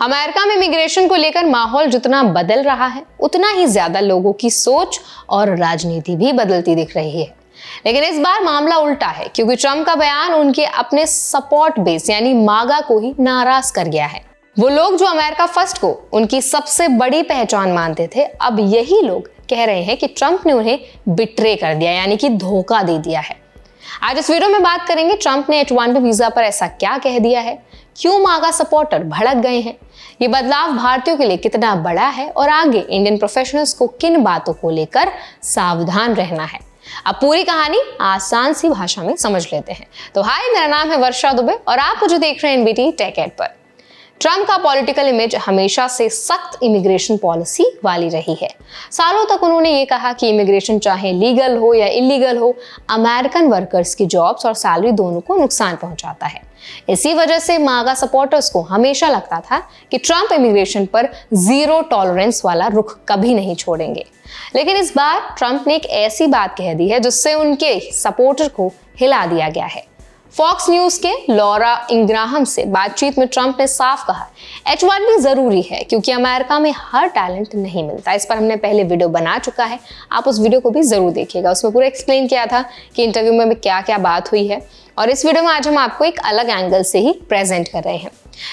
America में immigration को लेकर माहौल जितना बदल रहा है, उतना ही ज्यादा लोगों की सोच और राजनीति भी बदलती दिख रही है। लेकिन इस बार मामला उल्टा है, क्योंकि ट्रंप का बयान उनके अपने सपोर्ट बेस यानी मागा को ही नाराज कर गया है। वो लोग जो अमेरिका फर्स्ट को उनकी सबसे बड़ी पहचान मानते थे, अब यही लोग कह रहे हैं कि ट्रंप ने उन्हें बिट्रे कर दिया, यानी कि धोखा दे दिया है। आज इस वीडियो में बात करेंगे ट्रंप ने H-1B वीजा पर ऐसा क्या कह दिया है, क्यों मागा सपोर्टर भड़क गए हैं, ये बदलाव भारतीयों के लिए कितना बड़ा है और आगे इंडियन प्रोफेशनल्स को किन बातों को लेकर सावधान रहना है। अब पूरी कहानी आसान सी भाषा में समझ लेते हैं। तो हाय, मेरा नाम है वर्षा दुबे और आप मुझे देख रहे हैं NBT टेक एड पर। ट्रंप का पॉलिटिकल इमेज हमेशा से सख्त इमिग्रेशन पॉलिसी वाली रही है। सालों तक उन्होंने ये कहा कि इमिग्रेशन चाहे लीगल हो या इलीगल हो, अमेरिकन वर्कर्स की जॉब्स और सैलरी दोनों को नुकसान पहुंचाता है। इसी वजह से मागा सपोर्टर्स को हमेशा लगता था कि ट्रंप इमिग्रेशन पर जीरो टॉलरेंस वाला रुख कभी नहीं छोड़ेंगे। लेकिन इस बार ट्रंप ने एक ऐसी बात कह दी है जिससे उनके सपोर्टर को हिला दिया गया है। फॉक्स न्यूज के लॉरा इंग्राहम से बातचीत में ट्रंप ने साफ कहा, H-1B जरूरी है क्योंकि अमेरिका में हर टैलेंट नहीं मिलता। इस पर हमने पहले वीडियो बना चुका है, आप उस वीडियो को भी जरूर देखिएगा। उसमें पूरा एक्सप्लेन किया था कि इंटरव्यू में क्या क्या बात हुई है, और इस वीडियो में आज हम आपको एक अलग एंगल से ही प्रेजेंट कर रहे हैं।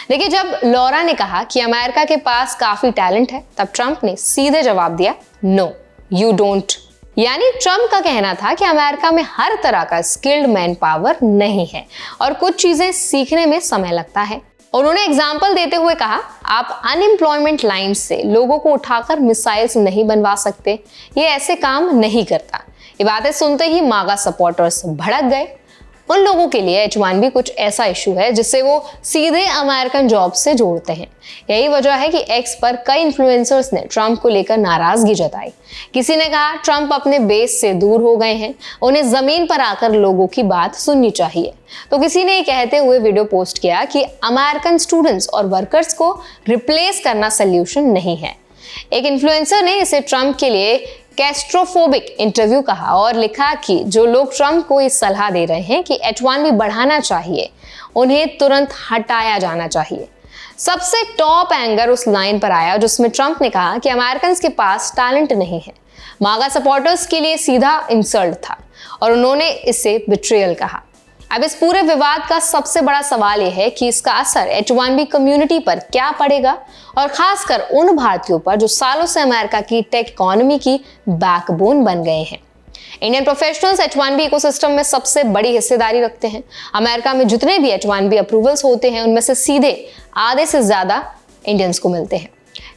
देखिए, जब लॉरा ने कहा कि अमेरिका के पास काफी टैलेंट है, तब ट्रंप ने सीधे जवाब दिया, नो यू डोंट। यानी ट्रंप का कहना था कि अमेरिका में हर तरह का स्किल्ड मैन पावर नहीं है और कुछ चीजें सीखने में समय लगता है। उन्होंने एग्जाम्पल देते हुए कहा, आप अनएम्प्लॉयमेंट लाइन से लोगों को उठाकर मिसाइल्स नहीं बनवा सकते, ये ऐसे काम नहीं करता। ये बातें सुनते ही मागा सपोर्टर्स भड़क गए। उन लोगों के लिए H-1B कुछ ऐसा इशू है जिससे वो सीधे अमेरिकन जॉब से जोड़ते हैं। यही वजह है कि एक्स पर कई इन्फ्लुएंसर्स ने ट्रंप को लेकर नाराजगी जताई। किसी ने कहा ट्रंप अपने बेस से दूर हो गए हैं, उन्हें जमीन पर आकर लोगों की बात सुननी चाहिए। तो किसी ने कहते हुए वीडियो पोस्ट किया कि अमेरिकन स्टूडेंट्स और वर्कर्स को रिप्लेस करना सोल्यूशन नहीं है। एक इन्फ्लुएंसर ने इसे ट्रंप के लिए कैस्ट्रोफोबिक इंटरव्यू कहा और लिखा कि जो लोग ट्रंप को इस सलाह दे रहे हैं कि H-1B बढ़ाना चाहिए, उन्हें तुरंत हटाया जाना चाहिए। सबसे टॉप एंगर उस लाइन पर आया जिसमें ट्रंप ने कहा कि अमेरिकन के पास टैलेंट नहीं है। मागा सपोर्टर्स के लिए सीधा इंसल्ट था और उन्होंने इसे बिट्रेयल कहा। अब इस पूरे विवाद का सबसे बड़ा सवाल यह है कि इसका असर H-1B कम्युनिटी पर क्या पड़ेगा, और खासकर उन भारतीयों पर जो सालों से अमेरिका की टेक इकोनॉमी की बैकबोन बन गए हैं। इंडियन प्रोफेशनल्स H-1B इकोसिस्टम में सबसे बड़ी हिस्सेदारी रखते हैं। अमेरिका में जितने भी H-1B अप्रूवल्स होते हैं, उनमें से सीधे आधे से ज्यादा इंडियंस को मिलते हैं।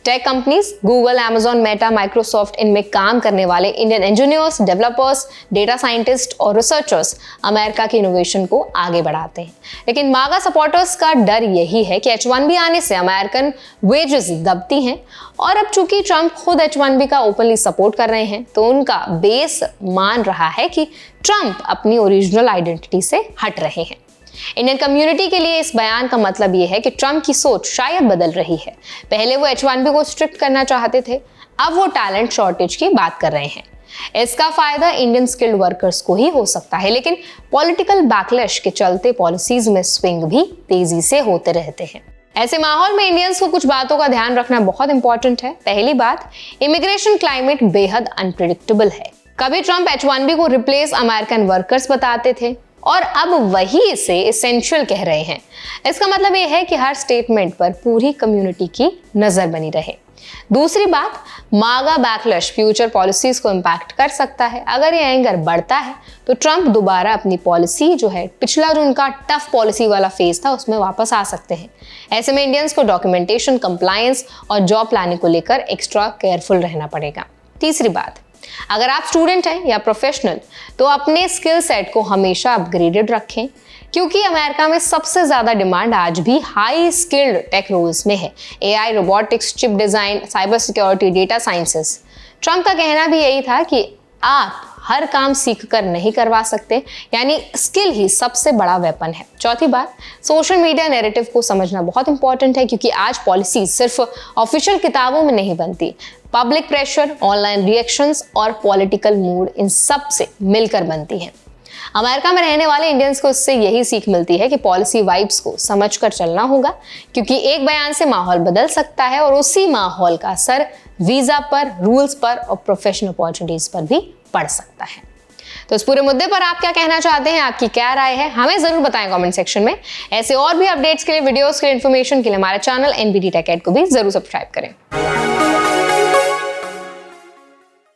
Tech companies Google, Amazon, Meta, Microsoft, इनमें काम करने वाले Indian engineers, developers, data scientist और रिसर्चर्स अमेरिका के इनोवेशन को आगे बढ़ाते हैं। लेकिन मागा सपोर्टर्स का डर यही है कि H-1B आने से अमेरिकन वेजेस दबती हैं, और अब चूंकि ट्रंप खुद H-1B का ओपनली सपोर्ट कर रहे हैं, तो उनका बेस मान रहा है कि ट्रंप अपनी ओरिजिनल आइडेंटिटी से हट रहे हैं। इंडियन कम्युनिटी के लिए इस बयान का मतलब यह है कि ट्रंप की सोच शायद बदल रही है। पहले वो H-1B को स्ट्रिक्ट करना चाहते थे, अब वो टैलेंट शॉर्टेज की बात कर रहे हैं। इसका फायदा इंडियन स्किल्ड वर्कर्स को ही हो सकता है, लेकिन पॉलिटिकल बैकलैश के चलते पॉलिसीज में स्विंग भी तेजी से होते रहते हैं। ऐसे माहौल में इंडियंस को कुछ बातों का ध्यान रखना बहुत इंपॉर्टेंट है। पहली बात, इमिग्रेशन क्लाइमेट बेहद अनप्रिडिक्टेबल है। कभी ट्रंप H-1B को रिप्लेस अमेरिकन वर्कर्स बताते थे और अब वही इसे एसेंशियल कह रहे हैं। इसका मतलब यह है कि हर स्टेटमेंट पर पूरी कम्युनिटी की नजर बनी रहे। दूसरी बात, मागा बैकलैश फ्यूचर पॉलिसीज को इंपैक्ट कर सकता है। अगर ये एंगर बढ़ता है तो ट्रंप दोबारा अपनी पॉलिसी जो है, पिछला जो उनका टफ पॉलिसी वाला फेज था, उसमें वापस आ सकते हैं। ऐसे में इंडियंस को डॉक्यूमेंटेशन, कंप्लायंस और जॉब प्लानिंग को लेकर एक्स्ट्रा केयरफुल रहना पड़ेगा। तीसरी बात, अगर आप स्टूडेंट हैं या प्रोफेशनल, तो अपने स्किल सेट को हमेशा अपग्रेडेड रखें, क्योंकि अमेरिका में सबसे ज्यादा डिमांड आज भी हाई स्किल्ड टेक रोल्स में है। AI, robotics, chip design, cyber security, data sciences. Trump का कहना भी यही था कि आप हर काम सीख कर नहीं करवा सकते, यानी स्किल ही सबसे बड़ा वेपन है। चौथी बात, सोशल मीडिया नैरेटिव को समझना बहुत इंपॉर्टेंट है, क्योंकि आज पॉलिसी सिर्फ ऑफिशियल किताबों में नहीं बनती। पब्लिक प्रेशर, ऑनलाइन रिएक्शंस और पॉलिटिकल मूड, इन सब से मिलकर बनती है। अमेरिका में रहने वाले इंडियंस को इससे यही सीख मिलती है कि पॉलिसी वाइब्स को समझकर चलना होगा, क्योंकि एक बयान से माहौल बदल सकता है और उसी माहौल का असर वीजा पर, रूल्स पर और प्रोफेशनल अपॉर्चुनिटीज पर भी पड़ सकता है। तो इस पूरे मुद्दे पर आप क्या कहना चाहते हैं, आपकी क्या राय है, हमें जरूर बताएं कमेंट सेक्शन में। ऐसे और भी अपडेट्स के लिए, वीडियोस के लिए, इन्फॉर्मेशन के लिए हमारे चैनल NBT Tech Ed को भी जरूर सब्सक्राइब करें।